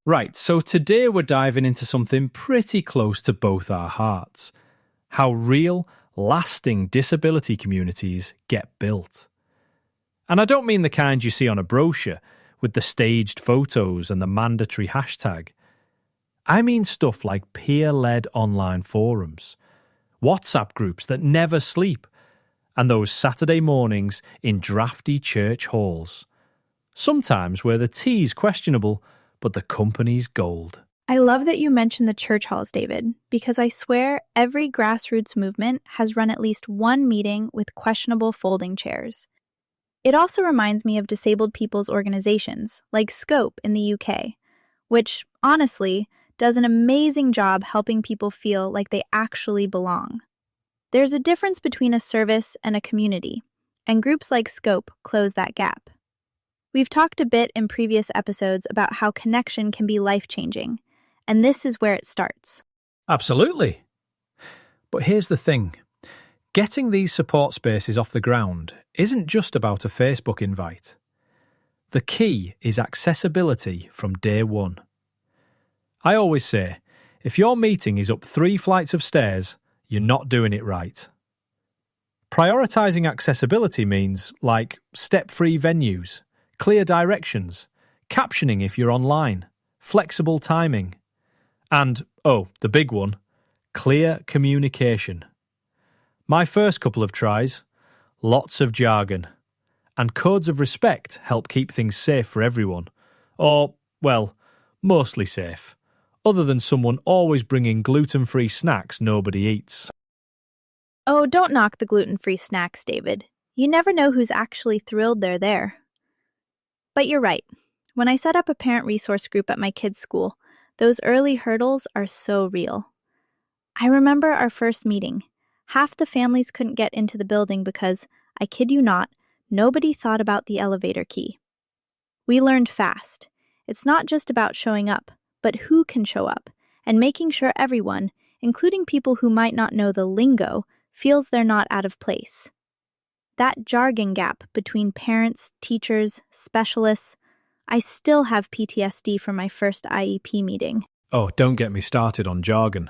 Right, so today we're diving into something pretty close to both our hearts. How real, lasting disability communities get built. And I don't mean the kind you see on a brochure, with the staged photos and the mandatory hashtag. I mean stuff like peer-led online forums, WhatsApp groups that never sleep, and those Saturday mornings in drafty church halls. Sometimes where the tea's questionable, but the company's gold. I love that you mentioned the church halls, David, because I swear every grassroots movement has run at least one meeting with questionable folding chairs. It also reminds me of disabled people's organizations, like Scope in the UK, which, honestly, does an amazing job helping people feel like they actually belong. There's a difference between a service and a community, and groups like Scope close that gap. We've talked a bit in previous episodes about how connection can be life-changing, and this is where it starts. Absolutely. But here's the thing. Getting these support spaces off the ground isn't just about a Facebook invite. The key is accessibility from day one. I always say, if your meeting is up 3 flights of stairs, you're not doing it right. Prioritising accessibility means, like, step-free venues, clear directions, captioning if you're online, flexible timing, and, the big one, clear communication. My first couple of tries, lots of jargon, and codes of respect help keep things safe for everyone. Or, well, mostly safe, other than someone always bringing gluten-free snacks nobody eats. Oh, don't knock the gluten-free snacks, David. You never know who's actually thrilled they're there. But you're right. When I set up a parent resource group at my kids' school, those early hurdles are so real. I remember our first meeting. Half the families couldn't get into the building because, I kid you not, nobody thought about the elevator key. We learned fast. It's not just about showing up, but who can show up, and making sure everyone, including people who might not know the lingo, feels they're not out of place. That jargon gap between parents, teachers, specialists, I still have PTSD from my first IEP meeting. Oh, don't get me started on jargon.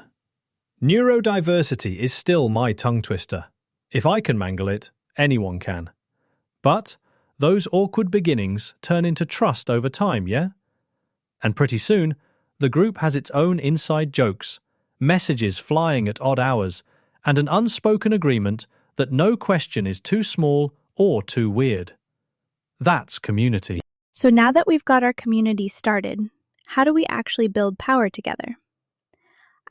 Neurodiversity is still my tongue twister. If I can mangle it, anyone can. But those awkward beginnings turn into trust over time, yeah? And pretty soon, the group has its own inside jokes, messages flying at odd hours, and an unspoken agreement that no question is too small or too weird. That's community. So now that we've got our community started, how do we actually build power together?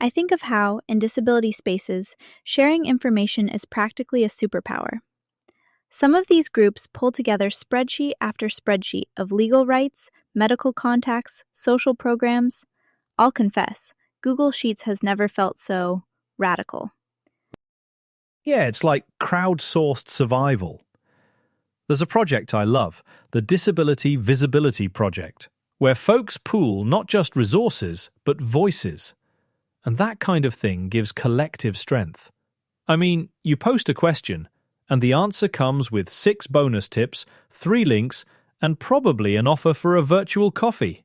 I think of how, in disability spaces, sharing information is practically a superpower. Some of these groups pull together spreadsheet after spreadsheet of legal rights, medical contacts, social programs. I'll confess, Google Sheets has never felt so radical. Yeah, it's like crowdsourced survival. There's a project I love, the Disability Visibility Project, where folks pool not just resources, but voices. And that kind of thing gives collective strength. I mean, you post a question, and the answer comes with 6 bonus tips, 3 links, and probably an offer for a virtual coffee.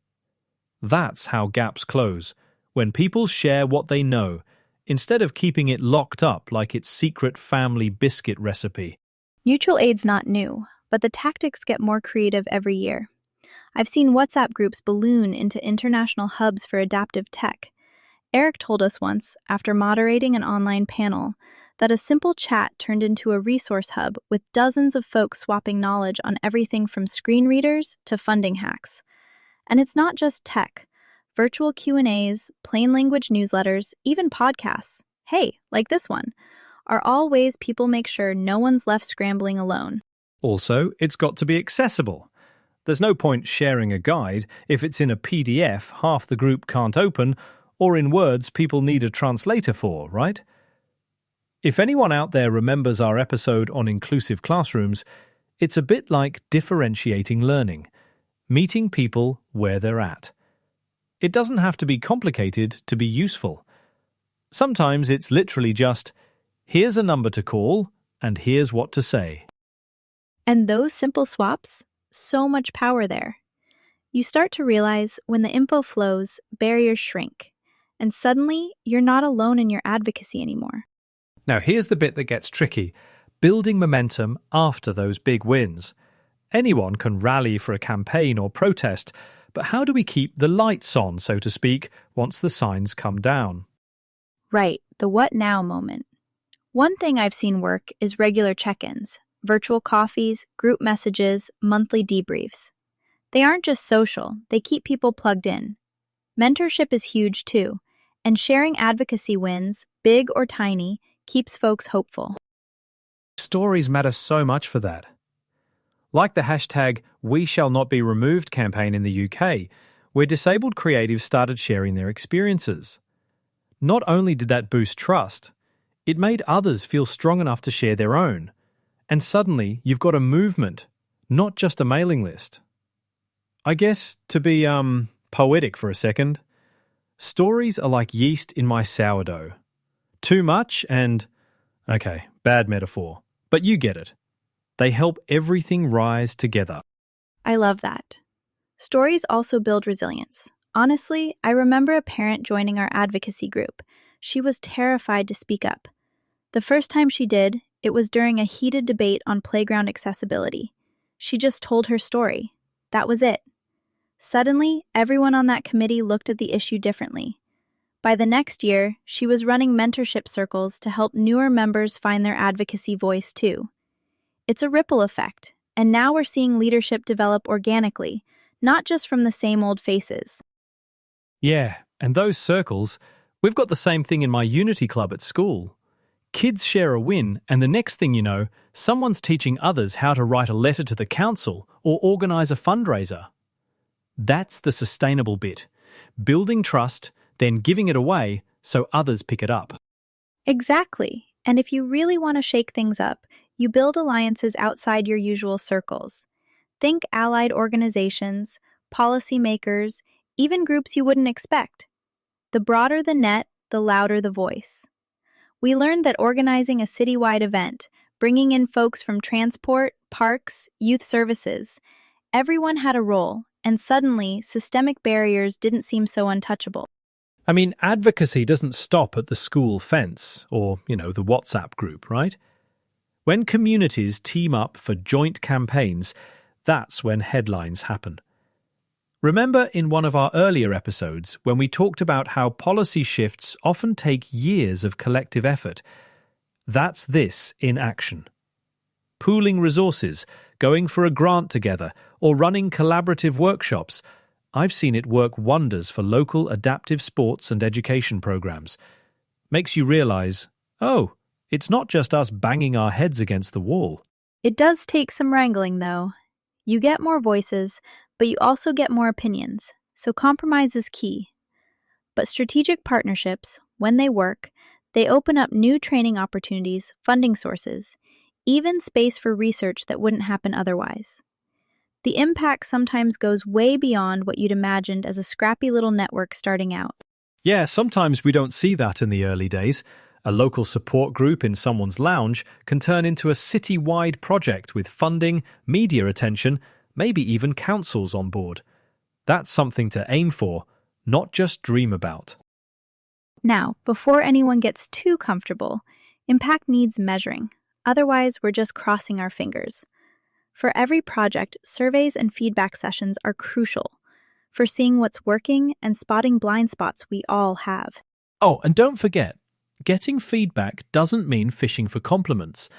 That's how gaps close, when people share what they know, instead of keeping it locked up like its secret family biscuit recipe. Mutual aid's not new, but the tactics get more creative every year. I've seen WhatsApp groups balloon into international hubs for adaptive tech. Eric told us once, after moderating an online panel, that a simple chat turned into a resource hub with dozens of folks swapping knowledge on everything from screen readers to funding hacks. And it's not just tech. Virtual Q&As, plain language newsletters, even podcasts, hey, like this one, are all ways people make sure no one's left scrambling alone. Also, it's got to be accessible. There's no point sharing a guide if it's in a PDF half the group can't open, or in words people need a translator for, right? If anyone out there remembers our episode on inclusive classrooms, it's a bit like differentiating learning, meeting people where they're at. It doesn't have to be complicated to be useful. Sometimes it's literally just, here's a number to call, and here's what to say. And those simple swaps, so much power there. You start to realize when the info flows, barriers shrink, and suddenly you're not alone in your advocacy anymore. Now, here's the bit that gets tricky: building momentum after those big wins. Anyone can rally for a campaign or protest, but how do we keep the lights on, so to speak, once the signs come down? Right, the what now moment. One thing I've seen work is regular check-ins, virtual coffees, group messages, monthly debriefs. They aren't just social, they keep people plugged in. Mentorship is huge too, and sharing advocacy wins, big or tiny, keeps folks hopeful. Stories matter so much for that. Like the hashtag We Shall Not Be Removed campaign in the UK, where disabled creatives started sharing their experiences. Not only did that boost trust, it made others feel strong enough to share their own. And suddenly you've got a movement, not just a mailing list. I guess, to be poetic for a second, stories are like yeast in my sourdough. Too much and, okay, bad metaphor, but you get it. They help everything rise together. I love that. Stories also build resilience. Honestly, I remember a parent joining our advocacy group. She was terrified to speak up. The first time she did, it was during a heated debate on playground accessibility. She just told her story. That was it. Suddenly, everyone on that committee looked at the issue differently. By the next year, she was running mentorship circles to help newer members find their advocacy voice too. It's a ripple effect, and now we're seeing leadership develop organically, not just from the same old faces. Yeah, and those circles, we've got the same thing in my Unity Club at school. Kids share a win, and the next thing you know, someone's teaching others how to write a letter to the council or organise a fundraiser. That's the sustainable bit. Building trust, then giving it away so others pick it up. Exactly. And if you really want to shake things up, you build alliances outside your usual circles. Think allied organizations, policymakers, even groups you wouldn't expect. The broader the net, the louder the voice. We learned that organizing a citywide event, bringing in folks from transport, parks, youth services, everyone had a role, and suddenly systemic barriers didn't seem so untouchable. I mean, advocacy doesn't stop at the school fence or, the WhatsApp group, right? When communities team up for joint campaigns, that's when headlines happen. Remember in one of our earlier episodes when we talked about how policy shifts often take years of collective effort? That's this in action. Pooling resources, going for a grant together, or running collaborative workshops. I've seen it work wonders for local adaptive sports and education programs. Makes you realise, oh, it's not just us banging our heads against the wall. It does take some wrangling, though. You get more voices, but you also get more opinions, so compromise is key. But strategic partnerships, when they work, they open up new training opportunities, funding sources, even space for research that wouldn't happen otherwise. The impact sometimes goes way beyond what you'd imagined as a scrappy little network starting out. Yeah, sometimes we don't see that in the early days. A local support group in someone's lounge can turn into a city-wide project with funding, media attention, maybe even councils on board. That's something to aim for, not just dream about. Now, before anyone gets too comfortable, impact needs measuring. Otherwise, we're just crossing our fingers. For every project, surveys and feedback sessions are crucial for seeing what's working and spotting blind spots we all have. Oh, and don't forget, getting feedback doesn't mean fishing for compliments.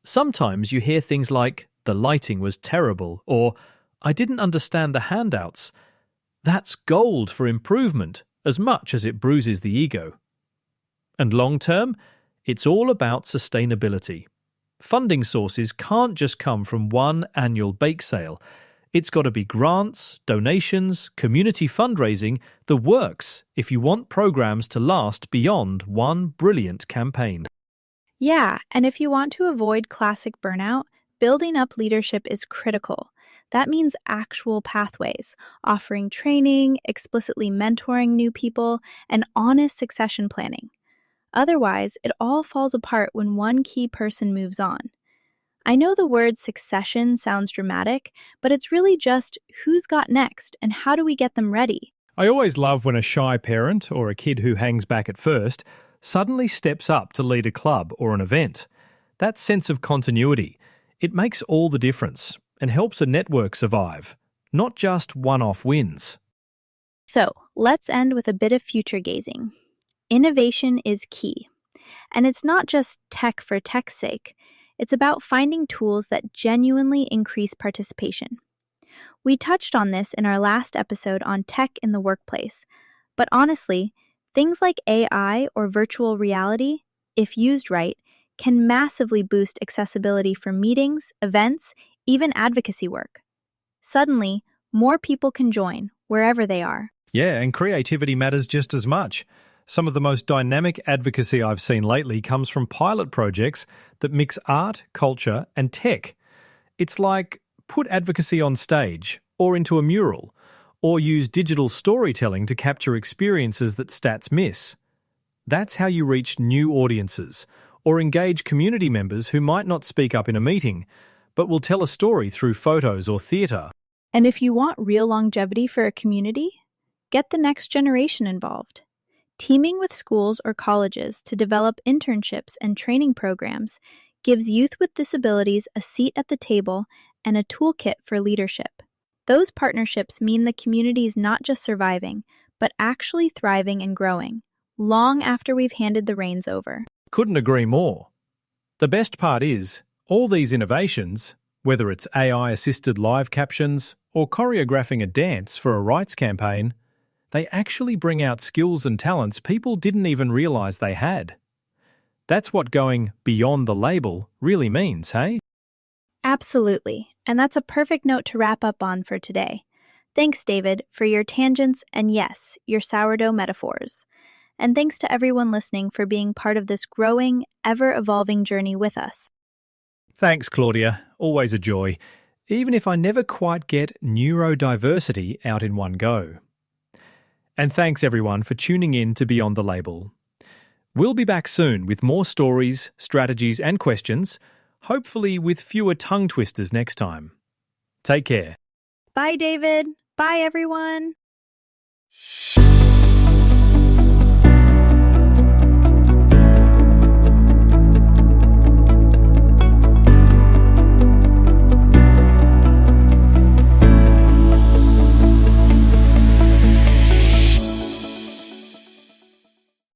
Sometimes you hear things like, the lighting was terrible, or I didn't understand the handouts. That's gold for improvement, as much as it bruises the ego. And long term, it's all about sustainability. Funding sources can't just come from one annual bake sale. It's got to be grants, donations, community fundraising, the works if you want programs to last beyond one brilliant campaign. Yeah, and if you want to avoid classic burnout, building up leadership is critical. That means actual pathways, offering training, explicitly mentoring new people, and honest succession planning. Otherwise, it all falls apart when one key person moves on. I know the word succession sounds dramatic, but it's really just who's got next and how do we get them ready? I always love when a shy parent or a kid who hangs back at first suddenly steps up to lead a club or an event. That sense of continuity, it makes all the difference and helps a network survive, not just one-off wins. So, let's end with a bit of future gazing. Innovation is key. And it's not just tech for tech's sake, it's about finding tools that genuinely increase participation. We touched on this in our last episode on tech in the workplace, but honestly, things like AI or virtual reality, if used right, can massively boost accessibility for meetings, events, even advocacy work. Suddenly, more people can join wherever they are. Yeah, and creativity matters just as much. Some of the most dynamic advocacy I've seen lately comes from pilot projects that mix art, culture, and tech. It's like put advocacy on stage, or into a mural, or use digital storytelling to capture experiences that stats miss. That's how you reach new audiences, or engage community members who might not speak up in a meeting, but will tell a story through photos or theatre. And if you want real longevity for a community, get the next generation involved. Teaming with schools or colleges to develop internships and training programs gives youth with disabilities a seat at the table and a toolkit for leadership. Those partnerships mean the community is not just surviving, but actually thriving and growing, long after we've handed the reins over. Couldn't agree more. The best part is, all these innovations, whether it's AI-assisted live captions or choreographing a dance for a rights campaign, they actually bring out skills and talents people didn't even realise they had. That's what going beyond the label really means, hey? Absolutely, and that's a perfect note to wrap up on for today. Thanks, David, for your tangents and yes, your sourdough metaphors. And thanks to everyone listening for being part of this growing, ever-evolving journey with us. Thanks, Claudia. Always a joy, even if I never quite get neurodiversity out in one go. And thanks everyone for tuning in to Beyond the Label. We'll be back soon with more stories, strategies and questions, hopefully with fewer tongue twisters next time. Take care. Bye, David. Bye, everyone.